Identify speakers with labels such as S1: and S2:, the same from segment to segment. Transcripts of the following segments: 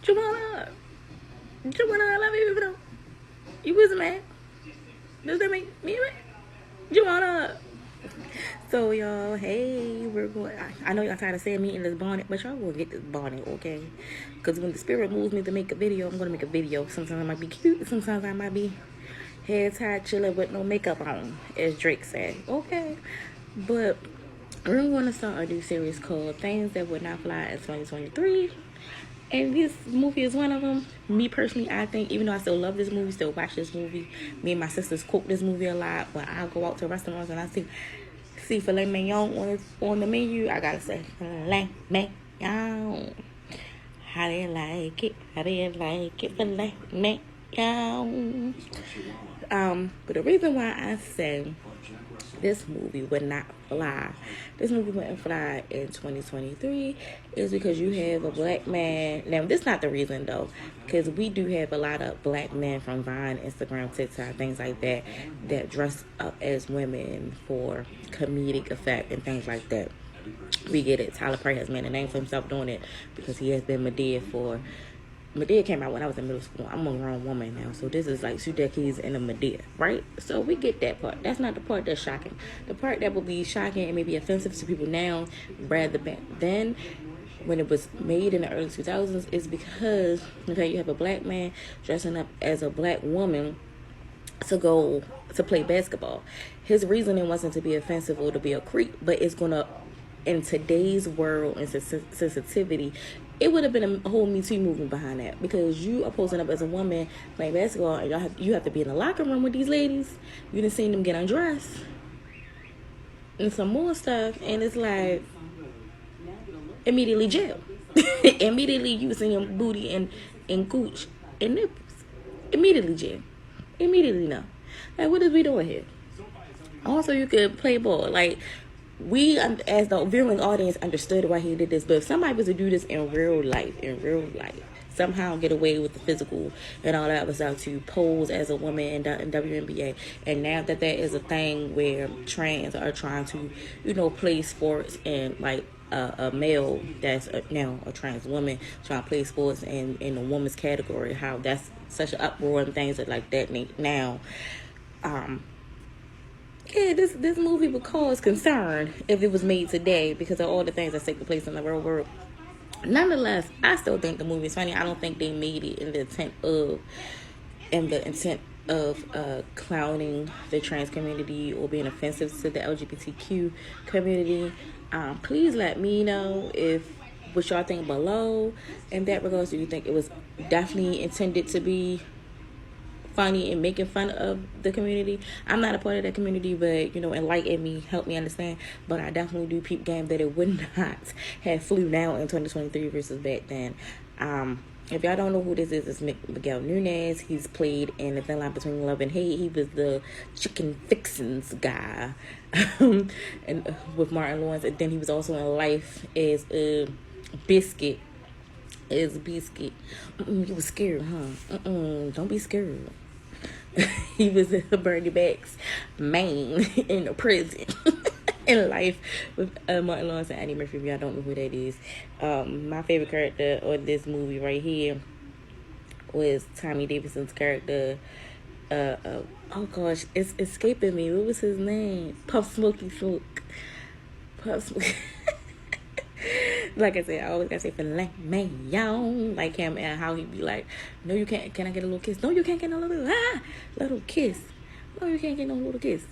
S1: Juwanna, Juwanna, I love you, bro. You was mad. Does that make me mad? Juwanna. So y'all, hey, we're going. I know y'all tired of saying me in this bonnet, but y'all gonna get this bonnet, okay? Because when the spirit moves me to make a video, I'm gonna make a video. Sometimes I might be cute, sometimes I might be head tied, chilling with no makeup on, as Drake said. Okay, but we're gonna start a new series called "Things That Would Not Fly" in 2023. And this movie is one of them. Me personally, I think, even though I still love this movie, still watch this movie, me and my sisters quote this movie a lot. When I go out to restaurants and I see filet mignon on the menu, I gotta say filet mignon. How do you like it? How do you like it? Filet mignon. But the reason why I say this movie would not fly, this movie wouldn't fly in 2023, is because you have a black man. Now, this is not the reason, though, because we do have a lot of black men from Vine, Instagram, TikTok, things like that, that dress up as women for comedic effect and things like that. We get it. Tyler Perry has made a name for himself doing it because he has been Medea came out when I was in middle school. I'm a grown woman now, so this is like 2 decades in a Medea, right? So we get that part. That's not the part that's shocking. The part that will be shocking and maybe offensive to people now, rather than when it was made in the early 2000s, is because, okay, you have a black man dressing up as a black woman to go to play basketball. His reasoning wasn't to be offensive or to be a creep, but it's gonna, in today's world and sensitivity, it would have been a whole Me Too movement behind that, because you are posing up as a woman playing basketball, and you have to be in the locker room with these ladies. You done seen them get undressed and some more stuff, and it's like immediately jail. Immediately you see them booty and gooch and nipples. Immediately jail. Immediately no. Like, what is we doing here? Also, you could play ball. Like, we, as the viewing audience, understood why he did this, but if somebody was to do this in real life, somehow get away with the physical and all that other stuff, to pose as a woman in WNBA, and now that there is a thing where trans are trying to, play sports, and like a male that's now a trans woman trying to play sports in a woman's category, how that's such an uproar and things like that now. Yeah, this movie would cause concern if it was made today because of all the things that take place in the real world. Nonetheless, I still think the movie is funny. I don't think they made it in the intent of clowning the trans community or being offensive to the LGBTQ community. Please let me know what y'all think below in that regards. Do you think it was definitely intended to be funny and making fun of the community? I'm not a part of that community, but enlighten me, help me understand. But I definitely do peep game that it would not have flew now in 2023 versus back then. If y'all don't know who this is, it's Miguel Nunez. He's played in The Thin Line Between Love and Hate. He was the chicken fixins guy and with Martin Lawrence, and then he was also in Life as a Biscuit. You was scared, huh? Don't be scared. He was in Bernie Mac's main in the prison in Life with Martin Lawrence and Eddie Murphy. If y'all don't know who that is, my favorite character on this movie right here was Tommy Davidson's character. Oh gosh, it's escaping me. What was his name? Puff Smoky Smoke. Puff Smoky. Like I said, I always gotta say filet mignon, like him, and how he be like, no you can't, can I get a little kiss? No you can't get no little kiss. No you can't get no little kiss.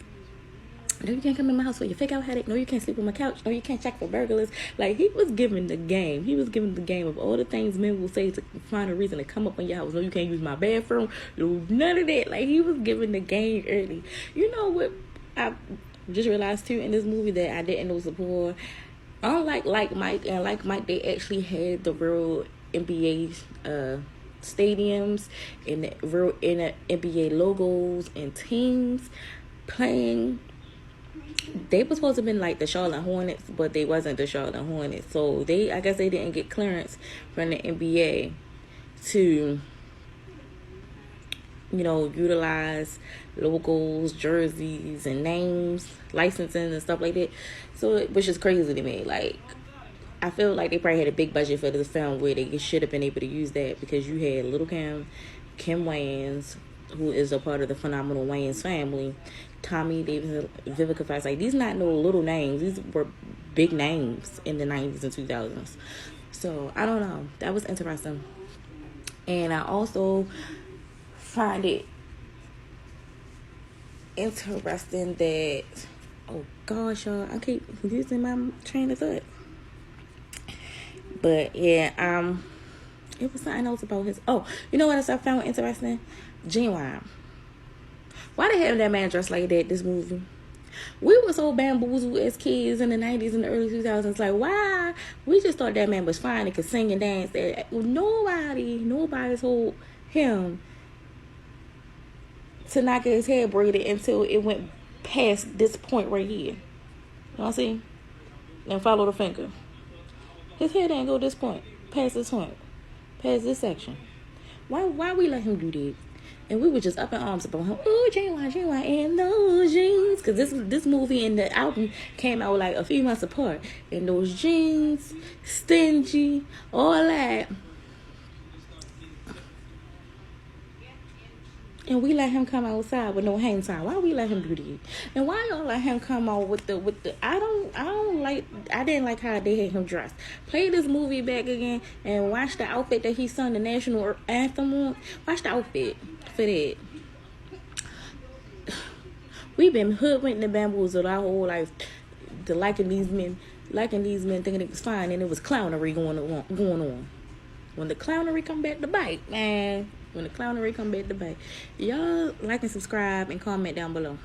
S1: No you can't come in my house for your fake out headache. No you can't sleep on my couch. No you can't check for burglars. Like, he was giving the game. He was giving the game of all the things men will say to find a reason to come up on your house. No you can't use my bathroom. No, none of that. Like, he was giving the game early. You know what I just realized too in this movie that I didn't know before? Unlike Mike, they actually had the real NBA stadiums and the real NBA logos and teams playing. They were supposed to have been like the Charlotte Hornets, but they wasn't the Charlotte Hornets. So I guess they didn't get clearance from the NBA to, utilize logos, jerseys, and names, licensing and stuff like that. So, which is crazy to me. Like, I feel like they probably had a big budget for this film where they should have been able to use that, because you had Little Kim Wayans, who is a part of the phenomenal Wayans family, Tommy Davis, Vivica Fox. Like, these not no little names. These were big names in the 90s and 2000s. So, I don't know. That was interesting. And I also find it interesting that, oh gosh, y'all, I keep losing my train of thought. But yeah, it was something else about his. Oh, you know what else I found interesting? Juwanna. Why they have that man dressed like that? This movie. We were so bamboozled as kids in the 90s and the early 2000s. Like, why? We just thought that man was fine and could sing and dance. Nobody told him to not get his hair braided until it went past this point right here. Y'all see? And follow the finger. His hair didn't go this point, past this point, past this section. Why we let him do that? And we were just up in arms about him. Oh, Juwanna in those jeans. Because this movie and the album came out like a few months apart. And those jeans, stingy, all that. And we let him come outside with no hang time. Why we let him do that? And why y'all let him come out with the I didn't like how they had him dressed. Play this movie back again and watch the outfit that he sung the national anthem on. Watch the outfit for that. We've been hoodwinked and bamboozled our whole life to liking these men thinking it was fine, and it was clownery going on. When the clownery come back to bite, man. When the clownery come back to bite. Y'all like and subscribe and comment down below.